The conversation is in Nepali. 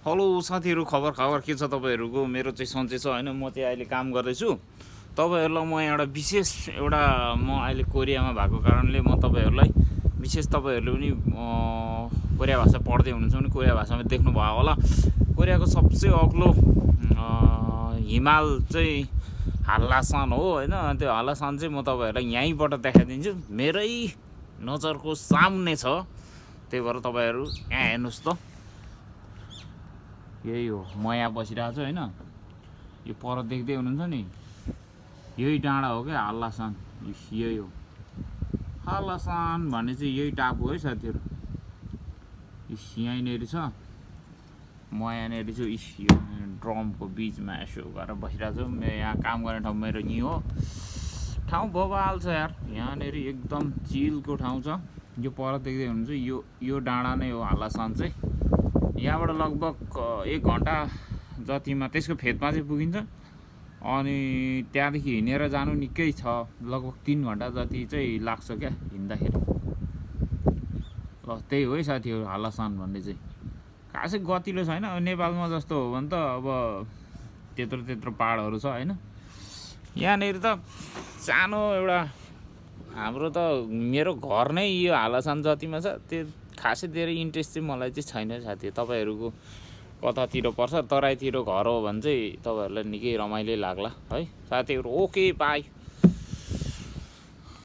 हेलो साथीहरू, खबर के छ तपाईहरुको? मेरो चाहिँ सन्चै छ हैन। म चाहिँ अहिले काम गर्दैछु। तपाईहरुलाई म एउटा विशेष म अहिले कोरियामा भएको कारणले म तपाईहरुलाई विशेष तपाईहरुले पनि कोरिया भाषा पढ्दै हुनुहुन्छ भने कोरिया भाषामा देख्नु भयो होला। कोरियाको सबसे अग्लो हिमाल चाहिँ हाल्लासान हो हैन। त्यो हाल्लासान चाहिँ म तपाईहरुलाई यहीँबाट देखाइदिन्छु। मेरै नजरको सामुन्ने छ। त्यही भएर तपाईहरु यहाँ हेर्नुस् त। यही हो, म यहाँ बसिरहेको छु हैन। यो पर देख्दै हुनुहुन्छ नि, यही डाँडा हो क्या हाल्लासान। यही हो हाल्लासान भन्ने चाहिँ यही टापु है साथीहरु। यहीँनेर छ, म यहाँनेर छु। यो ड्रमको बिचमा यसो गरेर बसिरहेको छु। म यहाँ काम गर्ने ठाउँ मेरो यही हो। ठाउँ बवाल छ यार। यहाँनेर एकदम चिलको ठाउँ छ। यो पर देख्दै हुनुहुन्छ, यो डाँडा नै हो हाल्लासान चाहिँ। यहाँबाट लगभग 1 घन्टा जतिमा त्यसको फेदमा चाहिँ पुगिन्छ। अनि त्यहाँदेखि हिँडेर जानु निकै छ, लगभग 3 घन्टा जति चाहिँ लाग्छ क्या हिँड्दाखेरि। ल त्यही हो है साथीहरु, हाल्लासान भन्ने चाहिँ खासै गतिलो छैन। अब नेपालमा जस्तो हो भने त अब त्यत्रो पहाडहरू छ हैन। यहाँनेर त सानो एउटा हाम्रो त मेरो घर नै यो हाल्लासान जतिमा छ। त्यो खासै धेरै इन्ट्रेस्ट चाहिँ मलाई चाहिँ छैन साथी। तपाईहरुको कतातिर पर्छ, तराईतिर घर हो भने चाहिँ तपाईहरुलाई निकै रमाइलो लाग्ला है साथीहरु। Okay by.